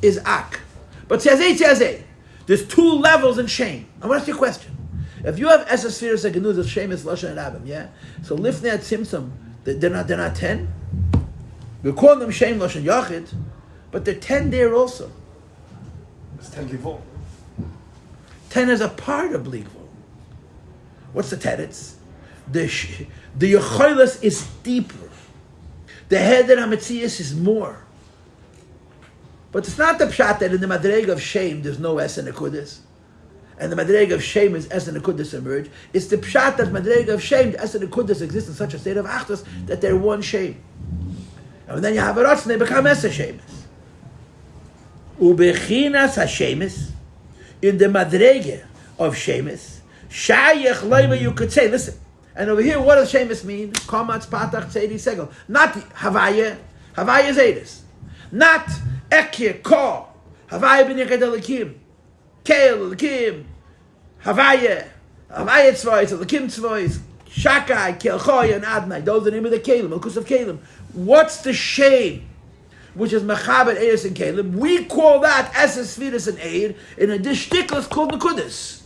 A: is Ak. But Tzazeh, there's 2 levels in Shem. I want to ask you a question. If you have Esesfiras and Genuz of Shemus Lashon Rabban, yeah? So Lifnei Tzimtzum, they're not 10? We're calling them Shem Lashon Yachid, but they're 10 there also.
E: It's 10 Givol.
A: 10 is a part of Bli Gvul. What's the teretz? The Yecholos is deeper. The head and Hametzias is more. But it's not the pshat that in the Madreg of Shem there's no Es and Nekudas. And the Madreg of Shem is Es and Nekudas emerge. It's the pshat that Madreg of Shem, the Es and Nekudas exist in such a state of Achdus that they're one Shem. And then you have a Ratz and they become Es Hashemis. Ubechinas Hashemis, in the Madrege of Shemis, Shayach leiva, you could say, listen. And over here, what does Shemus mean? Komatz patach tzedi segel. Not Havaya. Havaya is Eidus. Not Ekir, Ko. Havaya ben Yechid Elikim. Keil, Elikim. Havaya. Havaya tzvois, Elikim tzvois. Shakai, Keil, Choy, and Adnai. Those are the name of the Kelim, Elkus of Kelim. What's the shame? Which is Mechaber, Eidus, and Kelim. We call that Eses, Svidus, and Eid. In a dish shtiklas called Nekudis.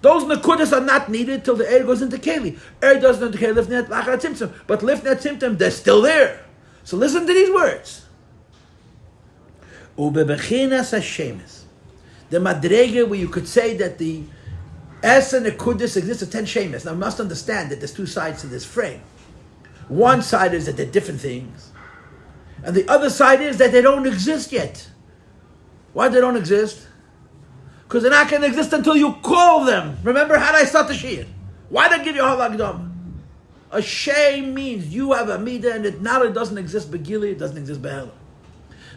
A: Those Nekudis are not needed till the air goes into Keli. Air doesn't into Keli, Lifnei Lachar Tzimtzum. But Lifnei Tzimtzum, they're still there. So listen to these words. Ubebechinas Hashemis. The Madrege, where you could say that the Es and Nekudis exists at 10 Shemis. Now you must understand that there's two sides to this frame. One side is that they're different things. And the other side is that they don't exist yet. Why they don't exist? Because they're not going to exist until you call them. Remember, how did I start the Shir? Why did I give you a whole Agdama? A shame means you have a midah and it not only doesn't exist Begili, it doesn't exist Be'elam.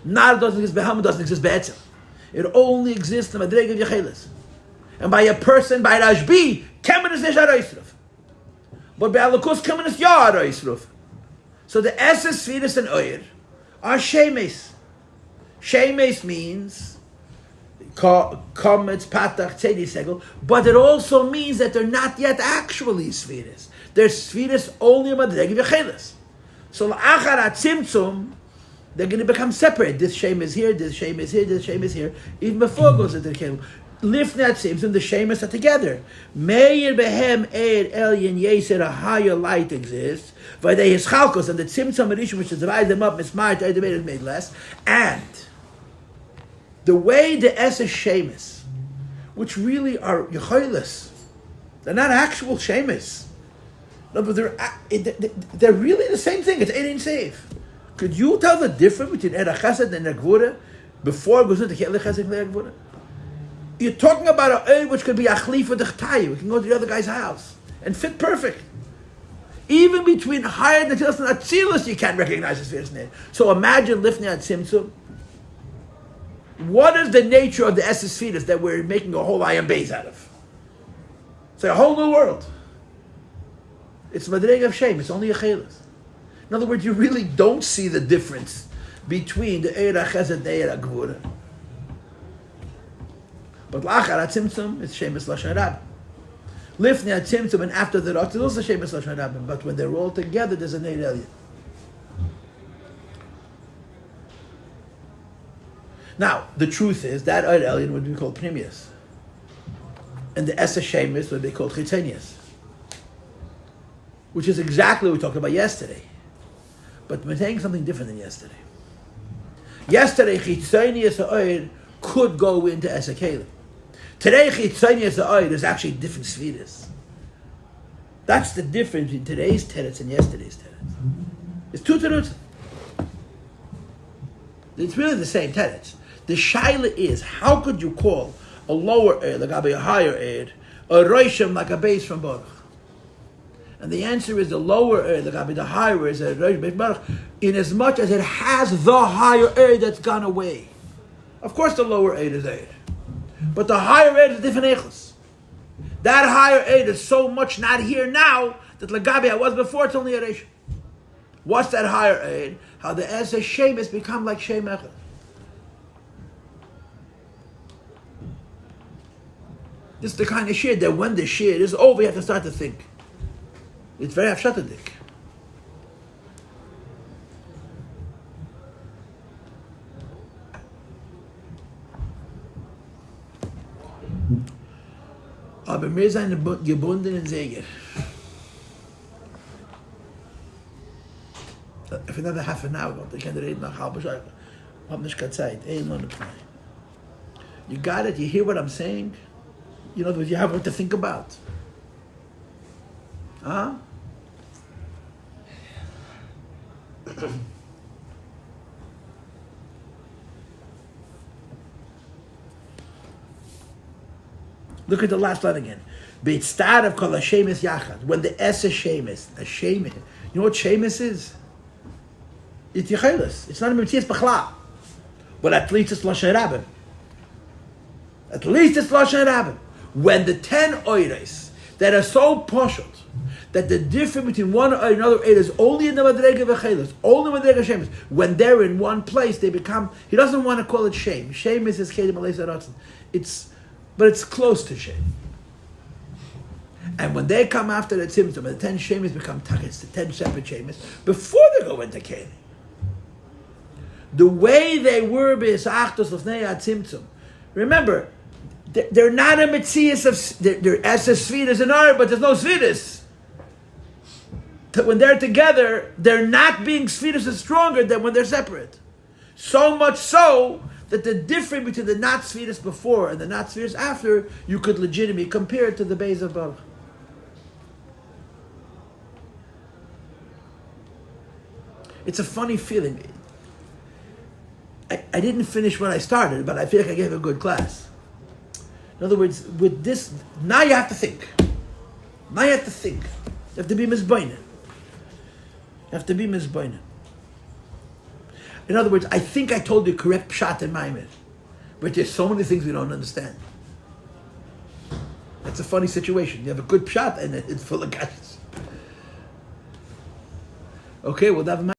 A: Not it doesn't exist Be'elam, it doesn't exist Be'etzim. It only exists in Madreg of Yechelis. And by a person, by Rashbi, Kemen is Neshar Yisruf. But by Alakus, Kemen is Yar Yisruf. So the essence, Svidus, and Oyer are Shemes. Shemes means Kometz, Patach, Tzedi, Segel, but it also means that they're not yet actually Svidus. They're Svidus only in Madreg of Yechelis. So L'achar HaTzimtzum, they're going to become separate. This shame is here, this shame is here, this shame is here. Even before it goes into the Kelim. Lifnei Tzimtzum, the Shemus are together. Meir behem eir elyon yeser, a higher light exists. V'adei his chalkos, and the Tzimtzum Rishon, which is divide them up, mismart, is made less. And the way the Eseh Shemus, which really are Yecholis, they're not actual Shemus. No, but they're really the same thing. It's Ein Seif. Could you tell the difference between Erech Chesed and Gvura before it goes into Chesed and Gvura? You're talking about a which could be a Chlif or the Chtayu. We can go to the other guy's house and fit perfect. Even between higher Natilas and Atzilus, you can't recognize his first name. So imagine Lifnei Tzimtzum. What is the nature of the Esses Fetus that we're making a whole Ayam Beis out of? It's like a whole new world. It's Madreg of Shem. It's only a Chelis. In other words, you really don't see the difference between the Eira Chesed and the Eira Gvura. But L'achar HaTzimtzum, it's Shemus Lashon Rabin. Lifnei HaTzimtzum, and after the Rot, it's also Shemus Lashon Rabin. But when they're all together, there's an Eir Elyon. Now, the truth is that Eir Elyon would be called Pnimius. And the Eseh Shemus would be called Chitzenius. Which is exactly what we talked about yesterday. But we're saying something different than yesterday. Yesterday, Chitzenius Eir could go into Eseh Kelim. Today, Chitzenius Eir is actually different Svidus. That's the difference between today's tenets and yesterday's tenets. It's two tenets. It's really the same tenets. The shaila is, how could you call a lower Eir like a higher Eir, a Roshim like a base from Baruch? And the answer is the lower Eir, the higher Eir is a Roshim Baruch, in as much as it has the higher Eir that's gone away. Of course the lower Eir is Eir. But the higher Eir is different Eichus. That higher Eir is so much not here now that Lagabi I was before, it's only a Reish. What's that higher Eir? How the Eseh Shem has become like Shem Echad. This is the kind of shir that when the shir is over, you have to start to think. It's very afshatadik. Aber wir sind gebunden in Seger. If another half an hour, they can read nach halbe Stunde. Hab nicht keine Zeit. You got it? You hear what I'm saying? You know, you have what to think about. Huh? Look at the last line again. Beitztar of kol hashemis yachad. When the Eseh Shemus, a Shemus. You know what Shemus is? It's Yechelis. It's not a Mitzias B'chlal. But at least it's Lashon Rabin. At least it's Lashon Rabin. when the 10 oires that are so partial that the difference between one and another oir is only in the madrega v'chelos, only when they're shames. When they're in one place, they become. He doesn't want to call it shame. Shame is his kedim aleis aratzon. But it's close to shame. And when they come after the tzimtzum, the 10 shemis become takis, the 10 separate shemis, before they go into Keli. The way they were b'esachtos l'fnei tzimtzum. Remember, they're not a metzias of, they're as a svidus and ar, but there's no svidus. When they're together, they're not being svidus is stronger than when they're separate. So much so that the difference between the not svidus before and the not svidus after, you could legitimately compare it to the Beis of Baruch. It's a funny feeling. I didn't finish what I started, but I feel like I gave a good class. In other words, with this, now you have to think. Now you have to think. You have to be misboinen. You have to be misboinen. In other words, I think I told you correct pshat in Maimed, but there's so many things we don't understand. That's a funny situation. You have a good pshat and it's full of gashes. Okay, well, that